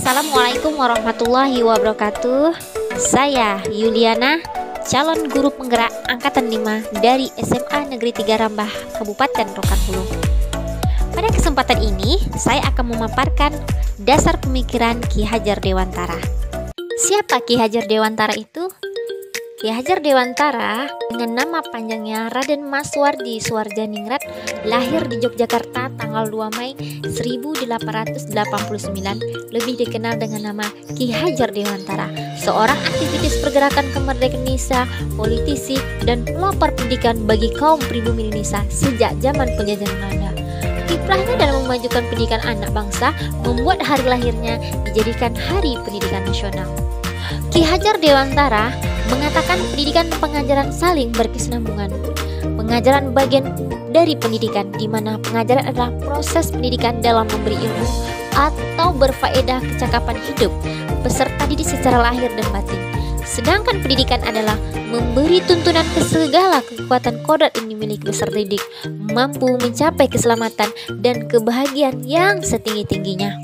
Assalamualaikum warahmatullahi wabarakatuh. Saya Yuliana, calon guru penggerak angkatan 5 dari SMA Negeri 3 Rambah, Kabupaten Rokan Hulu. Pada kesempatan ini, saya akan memaparkan dasar pemikiran Ki Hajar Dewantara. Siapa Ki Hajar Dewantara itu? Ki Hajar Dewantara dengan nama panjangnya Raden Maswardi Suardjaningrat lahir di Yogyakarta tanggal 2 Mei 1889, lebih dikenal dengan nama Ki Hajar Dewantara, seorang aktivis pergerakan kemerdekaan Indonesia, politisi, dan pelopor pendidikan bagi kaum pribumi Indonesia sejak zaman penjajahan Belanda. Kiprahnya dalam memajukan pendidikan anak bangsa membuat hari lahirnya dijadikan Hari Pendidikan Nasional. Ki Hajar Dewantara mengatakan pendidikan dan pengajaran saling berkesinambungan. Pengajaran bagian dari pendidikan, di mana pengajaran adalah proses pendidikan dalam memberi ilmu atau berfaedah kecakapan hidup peserta didik secara lahir dan batin. Sedangkan pendidikan adalah memberi tuntunan ke segala kekuatan kodrat yang dimiliki peserta didik, mampu mencapai keselamatan dan kebahagiaan yang setinggi-tingginya.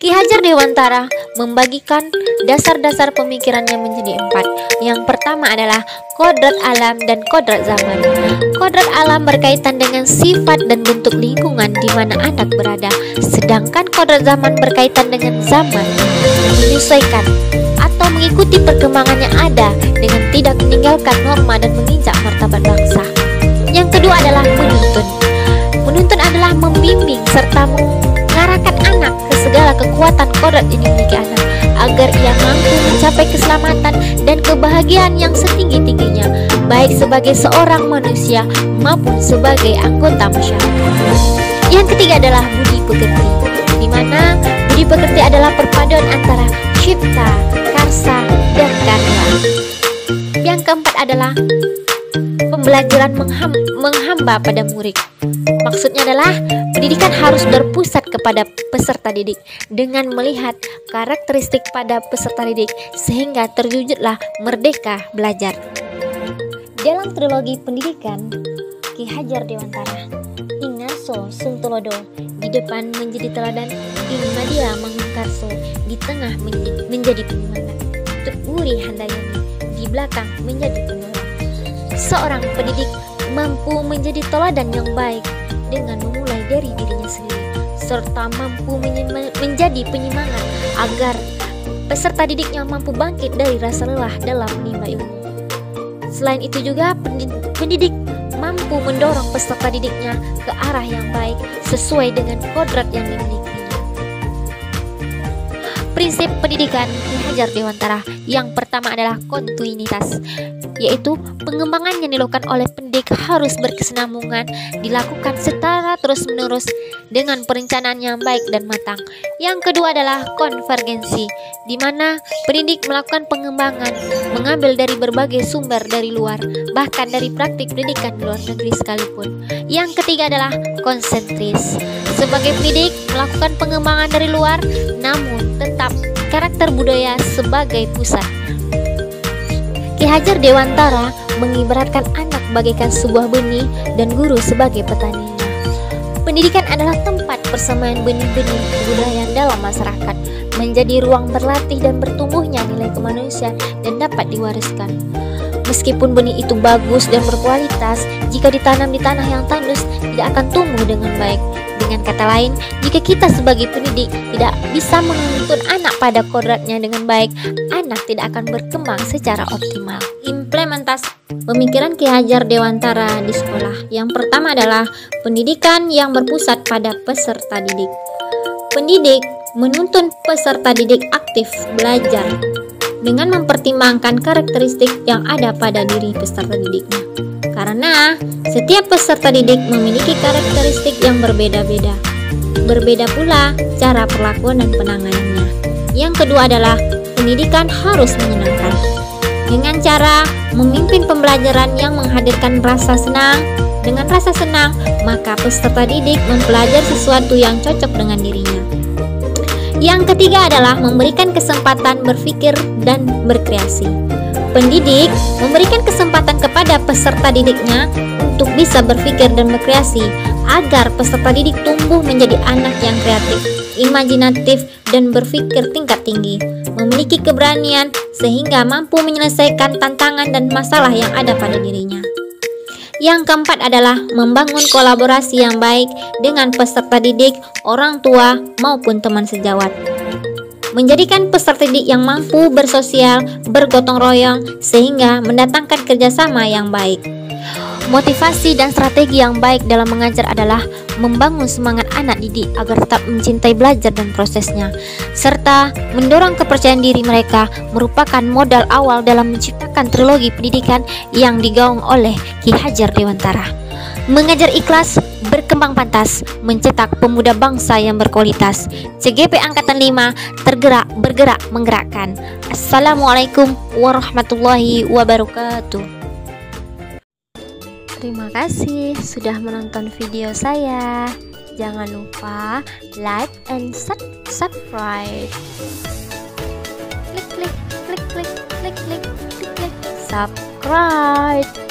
Ki Hajar Dewantara membagikan dasar-dasar pemikirannya menjadi 4. Yang pertama adalah kodrat alam dan kodrat zaman. Kodrat alam berkaitan dengan sifat dan bentuk lingkungan di mana anak berada, sedangkan kodrat zaman berkaitan dengan zaman, menyesuaikan atau mengikuti perkembangan yang ada dengan tidak meninggalkan norma dan menginjak martabat bangsa. Yang kedua adalah menuntun. Menuntun adalah membimbing serta mengarahkan anak ke segala kekuatan kodrat yang dimiliki anak agar ia mampu mencapai keselamatan dan kebahagiaan yang setinggi-tingginya, baik sebagai seorang manusia maupun sebagai anggota masyarakat. Yang ketiga adalah budi pekerti, di mana budi pekerti adalah perpaduan antara cipta, karsa, dan karya. Yang keempat adalah pembelajaran menghamba pada murid. Maksudnya adalah pendidikan harus berpusat kepada peserta didik dengan melihat karakteristik pada peserta didik sehingga terwujudlah merdeka belajar. Dalam trilogi pendidikan Ki Hajar Dewantara, Ingaso Sungtulodo di depan menjadi teladan, Inmadia Mangunkarso di tengah menjadi penyemangat, Tutwuri Handayani di belakang menjadi penolong. Seorang pendidik mampu menjadi teladan yang baik dengan memulai dari dirinya sendiri, serta mampu menjadi penyemangat agar peserta didiknya mampu bangkit dari rasa lelah dalam menimba ilmu. Selain itu juga pendidik mampu mendorong peserta didiknya ke arah yang baik sesuai dengan kodrat yang dimilikinya. Prinsip pendidikan Ki Hajar Dewantara yang pertama adalah kontinuitas, yaitu pengembangan yang dilakukan oleh pendidik harus berkesinambungan, dilakukan secara terus-menerus dengan perencanaan yang baik dan matang. Yang kedua adalah konvergensi, di mana pendidik melakukan pengembangan, mengambil dari berbagai sumber dari luar, bahkan dari praktik pendidikan di luar negeri sekalipun. Yang ketiga adalah konsentris, sebagai pendidik melakukan pengembangan dari luar, namun tetap karakter budaya sebagai pusatnya. Ki Hajar Dewantara mengibaratkan anak bagaikan sebuah benih dan guru sebagai petaninya. Pendidikan adalah tempat persemaian benih-benih kebudayaan dalam masyarakat, menjadi ruang berlatih dan bertumbuhnya nilai kemanusiaan dan dapat diwariskan. Meskipun benih itu bagus dan berkualitas, jika ditanam di tanah yang tandus tidak akan tumbuh dengan baik. Dengan kata lain, jika kita sebagai pendidik tidak bisa menuntun anak pada kodratnya dengan baik, anak tidak akan berkembang secara optimal. Implementasi pemikiran Ki Hajar Dewantara di sekolah. Yang pertama adalah pendidikan yang berpusat pada peserta didik. Pendidik menuntun peserta didik aktif belajar dengan mempertimbangkan karakteristik yang ada pada diri peserta didiknya. Karena setiap peserta didik memiliki karakteristik yang berbeda-beda. Berbeda pula cara perlakuan dan penanganannya. Yang kedua adalah pendidikan harus menyenangkan. Dengan cara memimpin pembelajaran yang menghadirkan rasa senang. Dengan rasa senang, maka peserta didik mempelajari sesuatu yang cocok dengan dirinya. Yang ketiga adalah memberikan kesempatan berpikir dan berkreasi. Pendidik memberikan kesempatan kepada peserta didiknya untuk bisa berpikir dan berkreasi agar peserta didik tumbuh menjadi anak yang kreatif, imajinatif, dan berpikir tingkat tinggi, memiliki keberanian sehingga mampu menyelesaikan tantangan dan masalah yang ada pada dirinya. Yang keempat adalah membangun kolaborasi yang baik dengan peserta didik, orang tua, maupun teman sejawat. Menjadikan peserta didik yang mampu bersosial, bergotong royong, sehingga mendatangkan kerjasama yang baik. Motivasi dan strategi yang baik dalam mengajar adalah membangun semangat anak didik agar tetap mencintai belajar dan prosesnya, serta mendorong kepercayaan diri mereka merupakan modal awal dalam menciptakan trilogi pendidikan yang digaung oleh Ki Hajar Dewantara. Mengajar ikhlas, berkembang pantas, mencetak pemuda bangsa yang berkualitas. CGP Angkatan 5, tergerak, bergerak, menggerakkan. Assalamualaikum warahmatullahi wabarakatuh. Terima kasih sudah menonton video saya. Jangan lupa like and subscribe. Klik subscribe.